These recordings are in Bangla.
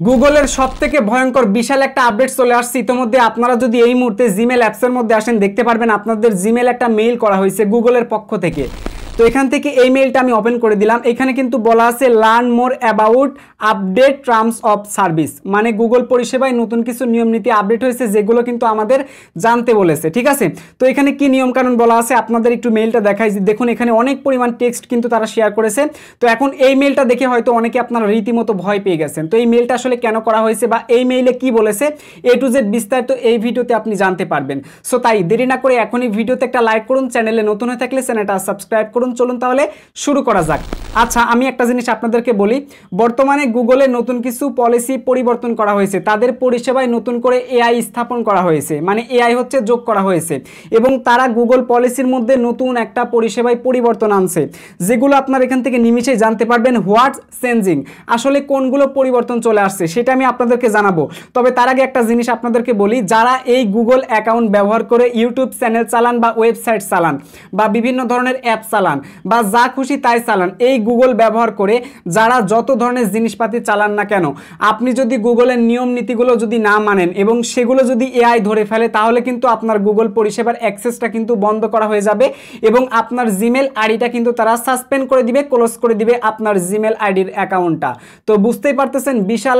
গুগলের সবথেকে ভয়ঙ্কর বিশাল একটা আপডেট চলে আসছে ইতোমধ্যে। আপনারা যদি এই মুহূর্তে জিমেল অ্যাপসের মধ্যে আসেন দেখতে পারবেন আপনাদের জিমেল একটা মেইল করা হয়েছে গুগলের পক্ষ থেকে। তো এখান থেকে এই মেইলটা আমি ওপেন করে দিলাম। এখানে কিন্তু বলা আছে learn more about update terms of service, মানে গুগল পরিষেবায় নতুন কিছু নিয়ম নীতি আপডেট হয়েছে যেগুলো কিন্তু আমাদের জানতে বলেছে, ঠিক আছে। তো এখানে কি নিয়ম কানুন বলা আছে আপনাদের একটু মেইলটা দেখাই। দেখুন এখানে অনেক পরিমাণ টেক্সট কিন্তু তারা শেয়ার করেছে। তো এখন এই মেইলটা দেখে হয়তো অনেকে আপনারা রীতিমতো ভয় পেয়ে গেছেন। তো এই মেইলটা আসলে কেন করা হয়েছে বা এই মেইলে কি বলেছে A to Z বিস্তারিত এই ভিডিওতে আপনি জানতে পারবেন। সো তাই দেরি না করে এখনই ভিডিওতে একটা লাইক করুন, চ্যানেলে নতুন হয়ে থাকলে চ্যানেলটা সাবস্ক্রাইব করুন। চলুন তাহলে শুরু করা যাক। আচ্ছা, আমি একটা জিনিস আপনাদেরকে বলি, বর্তমানে গুগলের নতুন কিছু পলিসি পরিবর্তন করা হয়েছে। তাদের পরিষেবায় নতুন করে AI স্থাপন করা হয়েছে, মানে AI হচ্ছে যোগ করা হয়েছে, এবং তারা গুগল পলিসির মধ্যে নতুন একটা পরিষেবায় পরিবর্তন আনছে যেগুলো আপনারা এখান থেকে নিমিশেই জানতে পারবেন হোয়াটস চেঞ্জিং, আসলে কোনগুলো পরিবর্তন চলে আসছে সেটা আমি আপনাদেরকে জানাবো। তবে তার আগে একটা জিনিস আপনাদেরকে বলি, যারা এই গুগল অ্যাকাউন্ট ব্যবহার করে ইউটিউব চ্যানেল চালান বা ওয়েবসাইট চালান বা বিভিন্ন ধরনের অ্যাপ চালান বা যা খুশি তাই চালান, এই গুগল ব্যবহার করে যারা যত ধরনের জিনিসপাতি চালান না কেন, আপনি যদি গুগলের নিয়ম নীতিগুলো যদি না মানেন এবং সেগুলো যদি AI ধরে ফেলে তাহলে কিন্তু আপনার গুগল পরিষেবার অ্যাক্সেসটা কিন্তু বন্ধ করা হয়ে যাবে এবং আপনার জিমেল আইডিটা কিন্তু তারা সাসপেন্ড করে দিবে, ক্লোজ করে দিবে আপনার জিমেল আইডির অ্যাকাউন্টটা। তো বুঝতেই পারতেছেন বিশাল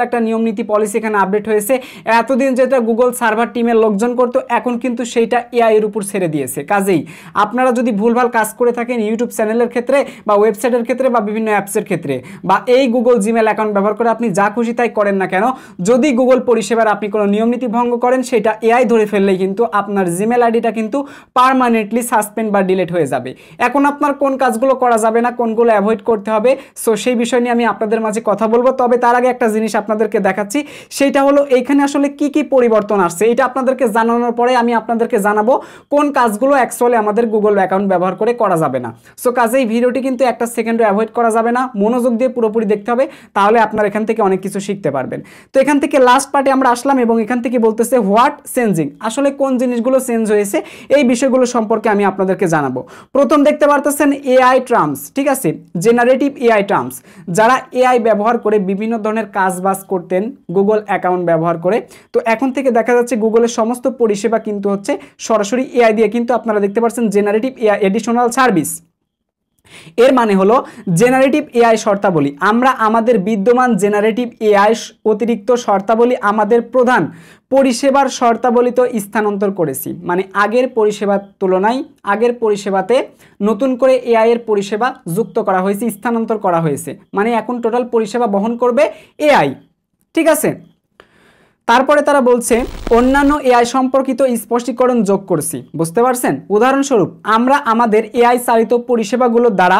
একটা নিয়ম নীতি পলিসি এখানে আপডেট হয়েছে। এতদিন যেটা গুগল সার্ভার টিমের লোকজন করতো এখন কিন্তু সেইটা AI এর উপর ছেড়ে দিয়েছে। কাজেই আপনারা যদি ভুলভাল কাজ করে থাকেন ইউটিউব চ্যানেলের ক্ষেত্রে বা ওয়েবসাইটের ক্ষেত্রে বা বিভিন্ন অ্যাপসের ক্ষেত্রে বা এই গুগল জিমেল অ্যাকাউন্ট ব্যবহার করে আপনি যা খুশি তাই করেন না কেন, যদি গুগল পরিষেবার আপনি কোনো নিয়ম নীতি ভঙ্গ করেন সেটা AI ধরে ফেললেই কিন্তু আপনার জিমেল আইডিটা কিন্তু পার্মানেন্টলি সাসপেন্ড বা ডিলিট হয়ে যাবে। এখন আপনার কোন কাজগুলো করা যাবে না, কোনগুলো অ্যাভয়েড করতে হবে, সো সেই বিষয় নিয়ে আমি আপনাদের মাঝে কথা বলবো। তবে তার আগে একটা জিনিস আপনাদেরকে দেখাচ্ছি, সেইটা হলো এইখানে আসলে কি কি পরিবর্তন আসছে। এটা আপনাদেরকে জানানোর পরে আমি আপনাদেরকে জানাবো কোন কাজগুলো অ্যাকচুয়ালি আমাদের গুগল অ্যাকাউন্ট ব্যবহার করে করা যাবে না। সো কাজেই ভিডিওটি কিন্তু একটা সেকেন্ডও অ্যাভয়েড করা যাবে না, মনোযোগ দিয়ে পুরোপুরি দেখতে হবে, তাহলে আপনারা এখান থেকে অনেক কিছু শিখতে পারবেন। তো এখান থেকে লাস্ট পার্টে আমরা আসলাম এবং এখান থেকে বলতেছে হোয়াট চেঞ্জিং, আসলে কোন জিনিসগুলো চেঞ্জ হয়েছে এই বিষয়গুলো সম্পর্কে আমি আপনাদেরকে জানাবো। প্রথম দেখতে পারতেছেন AI টার্মস, ঠিক আছে, জেনারেটিভ AI টার্মস। যারা AI ব্যবহার করে বিভিন্ন ধরনের কাজ বাজ করতেন গুগল অ্যাকাউন্ট ব্যবহার করে, তো এখন থেকে দেখা যাচ্ছে গুগলের সমস্ত পরিষেবা কিন্তু হচ্ছে সরাসরি AI দিয়ে কিন্তু আপনারা দেখতে পাচ্ছেন জেনারেটিভ AI এডিশনাল সার্ভিস। এর মানে হলো জেনারেটিভ AI শর্তাবলী, আমরা আমাদের বিদ্যমান জেনারেটিভ AI অতিরিক্ত শর্তাবলী আমাদের প্রধান পরিষেবার শর্তাবলীতে স্থানান্তর করেছি। মানে আগের পরিষেবার তুলনায় আগের পরিষেবাতে নতুন করে AI এর পরিষেবা যুক্ত করা হয়েছে, স্থানান্তর করা হয়েছে, মানে এখন টোটাল পরিষেবা বহন করবে AI, ঠিক আছে। তারপরে তারা বলছে অন্যান্য AI সম্পর্কিত স্পষ্টীকরণ যোগ করছি, বুঝতে পারছেন। উদাহরণস্বরূপ আমরা আমাদের AI চালিত পরিষেবাগুলোর দ্বারা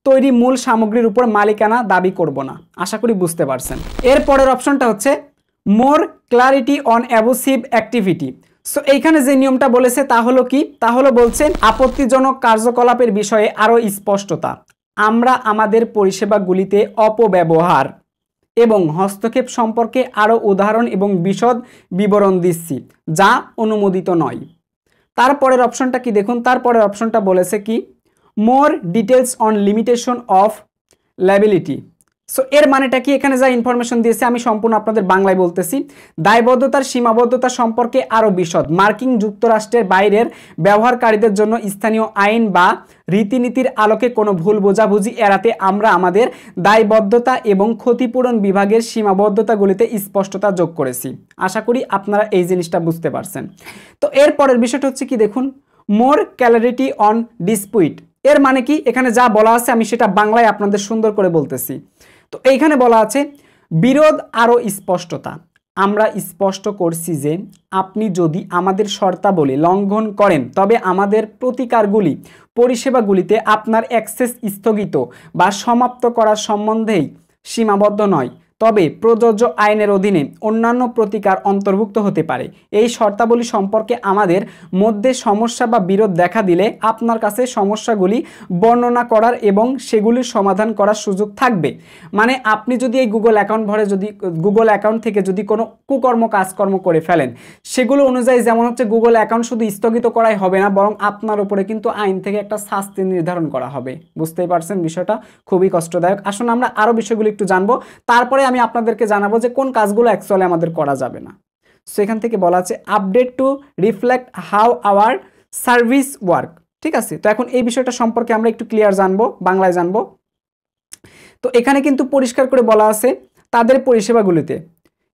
তৈরি মূল সামগ্রীর উপর মালিকানা দাবি করব না। আশা করি বুঝতে পারছেন। এর পরের অপশনটা হচ্ছে মোর ক্লারিটি অন অ্যাবুসিভ অ্যাক্টিভিটি। সো এইখানে যে নিয়মটা বলেছে তা হলো কি, তা হলো বলছেন আপত্তিজনক কার্যকলাপের বিষয়ে আরও স্পষ্টতা। আমরা আমাদের পরিষেবাগুলিতে অপব্যবহার এবং হস্তক্ষেপ সম্পর্কে আরও উদাহরণ এবং বিশদ বিবরণ দিচ্ছি যা অনুমোদিত নয়। তারপরের অপশনটা কি দেখুন, তারপরের অপশনটা বলেছে কি more details on limitation of liability. So এর মানেটা কি, এখানে যা ইনফরমেশন দিয়েছে আমি সম্পূর্ণ আপনাদের বাংলায় বলতেছি। দায়বদ্ধতার সীমাবদ্ধতা সম্পর্কে আরও বিশদ, মার্কিন যুক্তরাষ্ট্রের বাইরের ব্যবহারকারীদের জন্য স্থানীয় আইন বা রীতিনীতির আলোকে কোনো ভুল বোঝাবুঝি এড়াতে আমরা আমাদের দায়বদ্ধতা এবং ক্ষতিপূরণ বিভাগের সীমাবদ্ধতাগুলিতে স্পষ্টতা যোগ করেছি। আশা করি আপনারা এই জিনিসটা বুঝতে পারছেন। তো এর পরের বিষয়টা হচ্ছে কি দেখুন মোর ক্ল্যারিটি অন ডিসপিউট। এর মানে কি, এখানে যা বলা আছে আমি সেটা বাংলায় আপনাদের সুন্দর করে বলতেছি। তো এইখানে বলা আছে বিরোধ আরও স্পষ্টতা। আমরা স্পষ্ট করছি যে আপনি যদি আমাদের শর্তাবলী লঙ্ঘন করেন তবে আমাদের প্রতিকারগুলি পরিষেবাগুলিতে আপনার অ্যাক্সেস স্থগিত বা সমাপ্ত করার সম্বন্ধেই সীমাবদ্ধ নয়, তবে প্রযোজ্য আইনের অধীনে অন্যান্য প্রতিকার অন্তর্ভুক্ত হতে পারে। এই শর্তাবলী সম্পর্কে আমাদের মধ্যে সমস্যা বা বিরোধ দেখা দিলে আপনার কাছে সমস্যাগুলি বর্ণনা করার এবং সেগুলির সমাধান করার সুযোগ থাকবে। মানে আপনি যদি এই গুগল অ্যাকাউন্ট থেকে যদি কোনো কুকর্ম কাজকর্ম করে ফেলেন, সেগুলো অনুযায়ী যেমন হচ্ছে গুগল অ্যাকাউন্ট শুধু স্থগিত করাই হবে না, বরং আপনার উপরে কিন্তু আইন থেকে একটা শাস্তি নির্ধারণ করা হবে। বুঝতেই পারছেন বিষয়টা খুবই কষ্টদায়ক। আসুন আমরা আরও বিষয়গুলো একটু জানবো, তারপরে আমি আপনাদেরকে জানাবো যে কোন কাজগুলো অ্যাকচুয়ালি আমাদের করা যাবে না। সো এখান থেকে বলা আছে update two reflect how hour service work. ঠিক আছে, তো এখন এই বিষয়টা সম্পর্কে আমরা একটু ক্লিয়ার জানবো, বাংলায় জানবো। তো এখানে কিন্তু পরিষ্কার করে বলা আছে তাদের পরিষেবাগুলিতে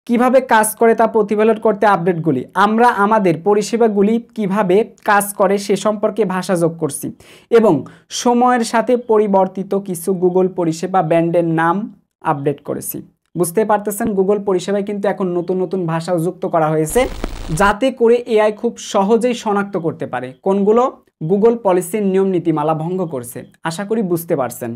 কিভাবে কাজ করে তা প্রতিফলন করতে আপডেটগুলি, আমরা আমাদের পরিষেবাগুলি কিভাবে কাজ করে সে সম্পর্কে ভাষা যোগ করছি এবং সময়ের সাথে পরিবর্তিত কিছু গুগল পরিষেবা ব্র্যান্ডের নাম আপডেট করেছি। বুঝতে পারতেছেন, গুগল পরিষেবায় কিন্তু এখন নতুন নতুন ভাষাও যুক্ত করা হয়েছে যাতে করে এআই খুব সহজেই শনাক্ত করতে পারে কোনগুলো গুগল পলিসির নিয়ম নীতিমালা ভঙ্গ করছে। আশা করি বুঝতে পারছেন।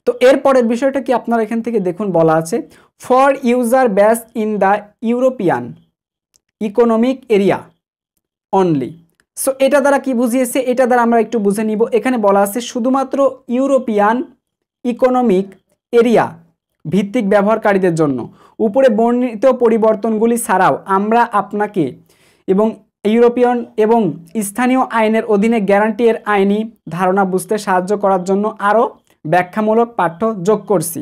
তো এরপরের বিষয়টা কি আপনারা এখান থেকে দেখুন, বলা আছে for user base in the European economic area only. So এটা দ্বারা কি বুঝিয়েছে, এটা দ্বারা আমরা একটু বুঝে নিব। এখানে বলা আছে শুধুমাত্র ইউরোপিয়ান ইকোনমিক এরিয়া ভিত্তিক ব্যবহারকারীদের জন্য উপরে বর্ণিত পরিবর্তনগুলি ছাড়াও আমরা আপনাকে এবং ইউরোপিয়ান এবং স্থানীয় আইনের অধীনে গ্যারান্টি এর আইনি ধারণা বুঝতে সাহায্য করার জন্য আরও ব্যাখ্যামূলক পাঠ্য যোগ করছি।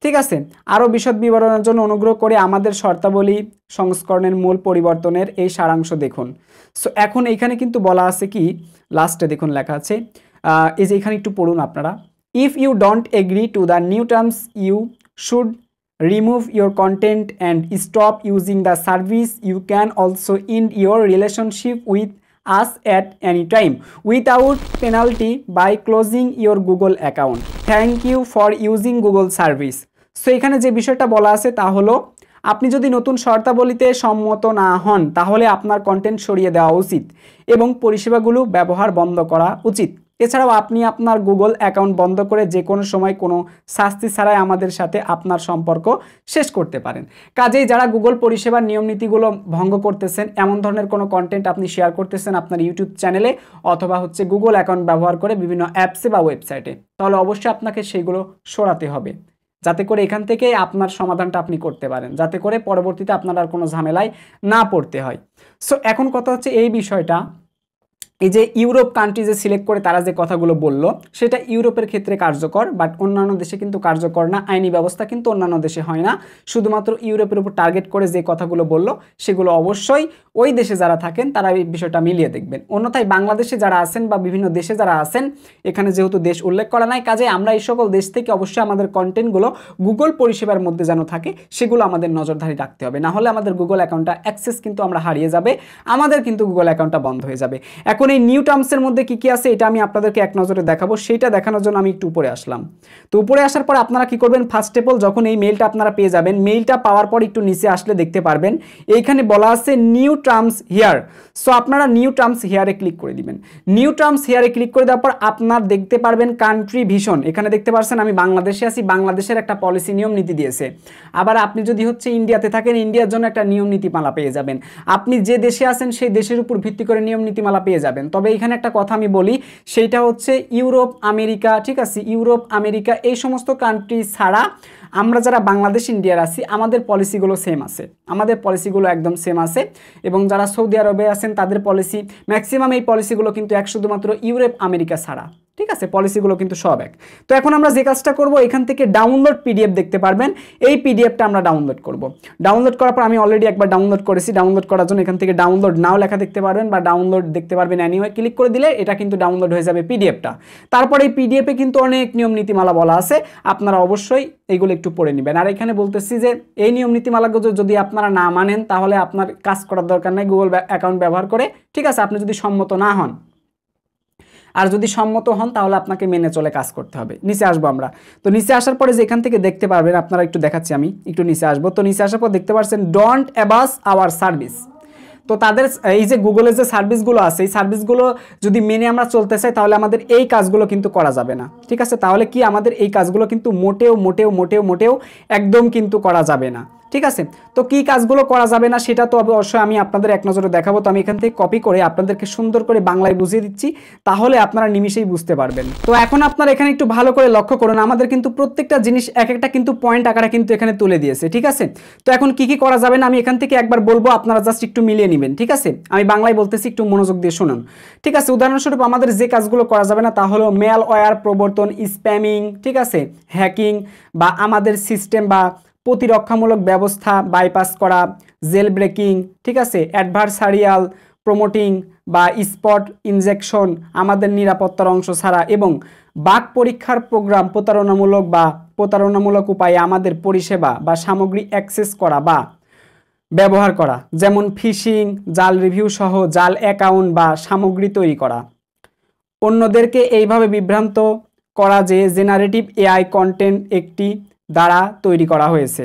ঠিক আছে, আরও বিশদ বিবরণের জন্য অনুগ্রহ করে আমাদের শর্তাবলী সংস্করণের মূল পরিবর্তনের এই সারাংশ দেখুন। সো এখন এইখানে কিন্তু বলা আছে কি, লাস্টে দেখুন লেখা আছে, এই যে এখানে একটু পড়ুন আপনারা, if you don't agree to the new terms you should remove your content and stop using the service. You can also end your relationship with us at any time without penalty by closing your Google account. Thank you for using Google service. So এখানে যে বিষয়টা বলা আছে তা হলো আপনি যদি নতুন শর্তাবলীতে সম্মত না হন তাহলে আপনার কন্টেন্ট সরিয়ে দেওয়া উচিত এবং পরিষেবাগুলো ব্যবহার বন্ধ করা উচিত। এছাড়াও আপনি আপনার গুগল অ্যাকাউন্ট বন্ধ করে যে কোনো সময় কোনো শাস্তি ছাড়াই আমাদের সাথে আপনার সম্পর্ক শেষ করতে পারেন। কাজেই যারা গুগল পরিষেবার নিয়মনীতিগুলো ভঙ্গ করতেছেন, এমন ধরনের কোনো কন্টেন্ট আপনি শেয়ার করতেছেন আপনার ইউটিউব চ্যানেলে অথবা হচ্ছে গুগল অ্যাকাউন্ট ব্যবহার করে বিভিন্ন অ্যাপসে বা ওয়েবসাইটে, তাহলে অবশ্যই আপনাকে সেইগুলো সরাতে হবে যাতে করে এখান থেকে আপনার সমাধানটা আপনি করতে পারেন, যাতে করে পরবর্তীতে আপনার আর কোনো ঝামেলায় না পড়তে হয়। সো এখন কথা হচ্ছে এই বিষয়টা, এই যে ইউরোপ কান্ট্রিজে সিলেক্ট করে তারা যে কথাগুলো বললো সেটা ইউরোপের ক্ষেত্রে কার্যকর, বাট অন্যান্য দেশে কিন্তু কার্যকর না। আইনি ব্যবস্থা কিন্তু অন্যান্য দেশে হয় না, শুধুমাত্র ইউরোপের উপর টার্গেট করে যে কথাগুলো বললো সেগুলো অবশ্যই ওই দেশে যারা থাকেন তারা এই বিষয়টা মিলিয়ে দেখবেন। অন্যথায় বাংলাদেশে যারা আছেন বা বিভিন্ন দেশে যারা আছেন, এখানে যেহেতু দেশ উল্লেখ করা নাই, কাজে আমরা এই সকল দেশ থেকে অবশ্যই আমাদের কন্টেন্টগুলো গুগল পরিষেবার মধ্যে যেন থাকে সেগুলো আমাদের নজরদারি রাখতে হবে, না হলে আমাদের গুগল অ্যাকাউন্টটা অ্যাক্সেস কিন্তু আমরা হারিয়ে যাবে, আমাদের কিন্তু গুগল অ্যাকাউন্টটা বন্ধ হয়ে যাবে। এখন এই নিউ টার্মসের মধ্যে কি কি আছে এটা আমি আপনাদেরকে এক নজরে দেখাবো, সেইটা দেখানোর জন্য আমি একটু উপরে আসলাম। তো উপরে আসার পর আপনারা কি করবেন, ফার্স্ট অফ অল যখন এই মেইলটা আপনারা পেয়ে যাবেন, মেইলটা পাওয়ার পর একটু নিচে আসলে দেখতে পারবেন এইখানে বলা আছে নিউ টার্মস হিয়ার। সো আপনারা নিউ টার্মস হিয়ারে ক্লিক করে দিবেন। নিউ টার্মস হিয়ারে ক্লিক করে দেওয়ার পর আপনার দেখতে পারবেন কান্ট্রি ভিশন, এখানে দেখতে পাচ্ছেন আমি বাংলাদেশে আছি, বাংলাদেশের একটা পলিসি নিয়ম নীতি দিয়েছে। আবার আপনি যদি হচ্ছে ইন্ডিয়াতে থাকেন, ইন্ডিয়ার জন্য একটা নিয়ম নীতিমালা পেয়ে যাবেন। আপনি যে দেশে আছেন সেই দেশের উপর ভিত্তি করে নিয়ম নীতিমালা পেয়ে যাবেন। তবে এখানে একটা কথা আমি বলি, সেইটা হচ্ছে ইউরোপ আমেরিকা, ঠিক আছে, ইউরোপ আমেরিকা এই সমস্ত কান্ট্রি ছাড়া আমরা যারা বাংলাদেশ ইন্ডিয়ার আছি আমাদের পলিসিগুলো সেম আছে, আমাদের পলিসিগুলো একদম সেম আছে। এবং যারা সৌদি আরবে আছেন তাদের পলিসি ম্যাক্সিমাম এই পলিসিগুলো কিন্তু এক শুধুমাত্র ইউরোপ আমেরিকা ছাড়া, ঠিক আছে, পলিসিগুলো কিন্তু সব এক। তো এখন আমরা যে কাজটা করব, এখান থেকে ডাউনলোড পিডিএফ দেখতে পারবেন, এই পিডিএফটা আমরা ডাউনলোড করব। ডাউনলোড করার পর আমি অলরেডি একবার ডাউনলোড করেছি, ডাউনলোড করার জন্য এখান থেকে ডাউনলোড নাও লেখা দেখতে পারবেন বা ডাউনলোড দেখতে পারবেন এনিওয়ে, ক্লিক করে দিলে এটা কিন্তু ডাউনলোড হয়ে যাবে পিডিএফটা। তারপর এই পিডিএফে কিন্তু অনেক নিয়ম নীতিমালা বলা আছে, আপনারা অবশ্যই এইগুলো একটু পড়ে নেবেন। আর এখানে বলতেছি যে এই নিয়ম নীতিমালাগুলো যদি আপনারা না মানেন তাহলে আপনার কাজ করার দরকার নেই গুগল অ্যাকাউন্ট ব্যবহার করে, ঠিক আছে, আপনি যদি সম্মত না হন। আর যদি সম্মত হন তাহলে আপনাকে মেনে চলে কাজ করতে হবে। নিচে আসবো আমরা। তো নিচে আসার পরে যে এখান থেকে দেখতে পারবেন, আপনারা একটু দেখাচ্ছি, আমি একটু নিচে আসবো। তো নিচে আসার পর দেখতে পাচ্ছেন ডোন্ট অ্যাবাস আওয়ার সার্ভিস। তো তাদের এই যে গুগলের যে সার্ভিসগুলো আছে এই সার্ভিসগুলো যদি মেনে আমরা চলতে চাই তাহলে আমাদের এই কাজগুলো কিন্তু করা যাবে না, ঠিক আছে। তাহলে কি আমাদের এই কাজগুলো কিন্তু মোটেও মোটেও মোটেও মোটেও একদম কিন্তু করা যাবে না। ঠিক আছে। তো কি কাজগুলো করা যাবে না সেটা তো অবশ্যই আমি আপনাদের এক নজরে দেখাবো। তো আমি এখান থেকে কপি করে আপনাদেরকে সুন্দর করে বাংলায় বুঝিয়ে দিচ্ছি, তাহলে আপনারা নিমিশেই বুঝতে পারবেন। তো এখন আপনারা এখানে একটু ভালো করে লক্ষ্য করুন, আমাদের কিন্তু প্রত্যেকটা জিনিস এক একটা কিন্তু পয়েন্ট আকারে কিন্তু এখানে তুলে দিয়েছে। ঠিক আছে, তো এখন কি কি করা যাবে না আমি এখান থেকে একবার বলবো, আপনারা জাস্ট একটু মিলিয়ে নেবেন। ঠিক আছে, আমি বাংলায় বলতেছি, একটু মনোযোগ দিয়ে শুনুন। ঠিক আছে, উদাহরণস্বরূপ আমাদের যে কাজগুলো করা যাবে না তা হলো ম্যালওয়্যার প্রবর্তন, স্প্যামিং, ঠিক আছে, হ্যাকিং, বা আমাদের সিস্টেম বা প্রতিরক্ষামূলক ব্যবস্থা বাইপাস করা, জেল ব্রেকিং, ঠিক আছে, অ্যাডভার্সারিয়াল প্রমোটিং বা স্পট ইনজেকশন আমাদের নিরাপত্তার অংশ ছাড়া, এবং বাগ পরীক্ষার প্রোগ্রাম প্রতারণামূলক উপায়ে আমাদের পরিষেবা বা সামগ্রী অ্যাক্সেস করা বা ব্যবহার করা, যেমন ফিশিং, জাল রিভিউ সহ জাল অ্যাকাউন্ট বা সামগ্রী তৈরি করা। অন্যদেরকে এইভাবে বিভ্রান্ত করা যে জেনারেটিভ এআই কন্টেন্ট একটি দ্বারা তৈরি করা হয়েছে,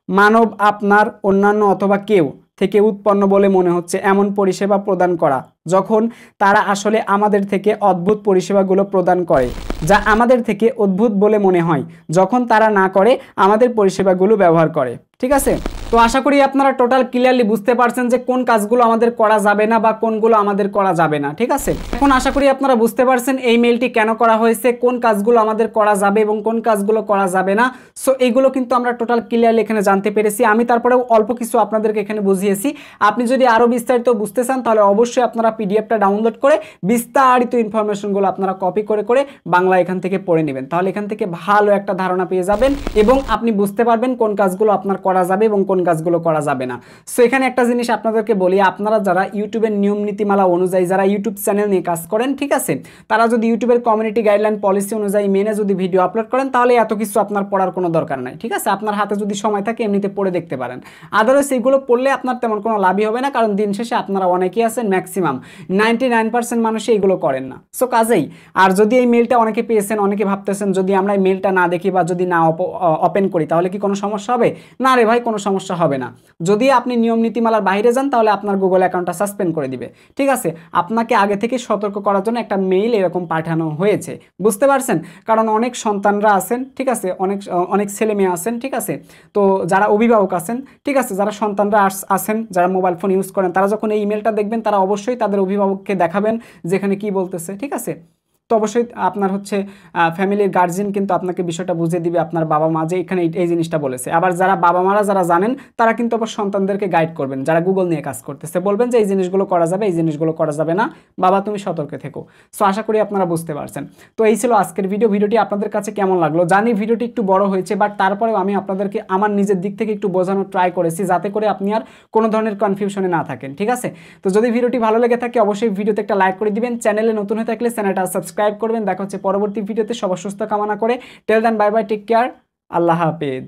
মানব, আপনার, অন্যান্য অথবা কেউ থেকে উৎপন্ন বলে মনে হচ্ছে এমন পরিষেবা প্রদান করা, যখন তারা আসলে আমাদের থেকে অদ্ভুত পরিষেবাগুলো প্রদান করে, যা আমাদের থেকে অদ্ভুত বলে মনে হয় যখন তারা না করে আমাদের পরিষেবাগুলো ব্যবহার করে। ঠিক আছে, তো আশা করি আপনারা টোটাল ক্লিয়ারলি বুঝতে পারছেন যে কোন কাজগুলো আমাদের করা যাবে না বা কোনগুলো আমাদের করা যাবে না। ঠিক আছে, এখন আশা করি আপনারা বুঝতে পারছেন এই মেইলটি কেন করা হয়েছে, কোন কাজগুলো আমাদের করা যাবে এবং কোন কাজগুলো করা যাবে না। সো এইগুলো কিন্তু আমরা টোটাল ক্লিয়ারলি এখানে জানতে পেরেছি। আমি তারপরেও অল্প কিছু আপনাদেরকে এখানে বুঝিয়েছি। আপনি যদি আরও বিস্তারিত বুঝতে চান তাহলে অবশ্যই আপনারা পিডিএফটা ডাউনলোড করে বিস্তারিত ইনফরমেশনগুলো আপনারা কপি করে করে বাংলা এখান থেকে পড়ে নেবেন, তাহলে এখান থেকে ভালো একটা ধারণা পেয়ে যাবেন এবং আপনি বুঝতে পারবেন কোন কাজগুলো আপনার করা যাবে এবং কোন কাজগুলো করা যাবে না। সো এখানে একটা জিনিস আপনাদেরকে বলি, আপনারা যারা ইউটিউবের নিয়ম নীতিমালা অনুযায়ী যারা ইউটিউব চ্যানেল নিয়ে কাজ করেন, ঠিক আছে, তারা যদি ইউটিউবের কমিউনিটি গাইডলাইন পলিসি অনুযায়ী মেনে যদি ভিডিও আপলোড করেন তাহলে এত কিছু আপনার পড়ার কোনো দরকার নাই। ঠিক আছে, আপনার হাতে যদি সময় থাকে এমনিতে পড়ে দেখতে পারেন, আদারওয়াইজ এইগুলো পড়লে আপনার তেমন কোনো লাভই হবে না, কারণ দিন শেষে আপনারা অনেকেই আছেন, ম্যাক্সিমাম 99% মানুষই এইগুলো করেন না। সো কাজেই আর যদি এই মেলটা অনেকে পেয়েছেন, অনেকে ভাবতেছেন যদি আমরা এই মেলটা না দেখি বা যদি না ওপেন করি তাহলে কি কোনো সমস্যা হবে? না রে ভাই, কোনো সমস্যা হবে না। যদি আপনি নিয়ম নীতিমালার বাইরে যান তাহলে আপনার গুগল অ্যাকাউন্টটা সাসপেন্ড করে দিবে। ঠিক আছে, আপনাকে আগে থেকে সতর্ক করার জন্য একটা মেইল এরকম পাঠানো হয়েছে, বুঝতে পারছেন? কারণ অনেক সন্তানরা আছেন, ঠিক আছে, অনেক ছেলে মেয়ে আছেন, ঠিক আছে, তো যারা অভিভাবক আছেন, ঠিক আছে, যারা সন্তানরা আছেন, যারা মোবাইল ফোন ইউজ করেন, তারা যখন এই ইমেলটা দেখবেন তারা অবশ্যই তাদের অভিভাবককে দেখাবেন যেখানে কি বলতেছে। ঠিক আছে, তো অবশ্যই আপনার হচ্ছে ফ্যামিলির গার্জিয়ান কিন্তু আপনাকে বিষয়টা বুঝিয়ে দিবে, আপনার বাবা মা যে এখানে এই জিনিসটা বলেছে। আবার যারা বাবা মারা যারা জানেন তারা কিন্তু আবার সন্তানদেরকে গাইড করবেন, যারা গুগল নিয়ে কাজ করতেছে, বলবেন যে এই জিনিসগুলো করা যাবে, এই জিনিসগুলো করা যাবে না, বাবা তুমি সতর্ক থেকো। সো আশা করি আপনারা বুঝতে পারছেন। তো এই ছিল আজকের ভিডিওটি আপনাদের কাছে কেমন লাগলো জানি ভিডিওটি একটু বড় হয়েছে, বাট তারপরেও আমি আপনাদেরকে আমার নিজের দিক থেকে একটু বোঝানোর ট্রাই করেছি যাতে করে আপনি আর কোনো ধরনের কনফিউশনে না থাকেন। ঠিক আছে, তো যদি ভিডিওটি ভালো লেগে থাকে অবশ্যই ভিডিওতে একটা লাইক করে দিবেন, চ্যানেলে নতুন হয়ে থাকলে চ্যানেলটা সাবস্ক্রাইব করবেন। দেখা হচ্ছে পরবর্তী ভিডিওতে, সবার সুস্থ কামনা করে। টেল দেন বাই বাই, টেক কেয়ার, আল্লাহ হাফেজ।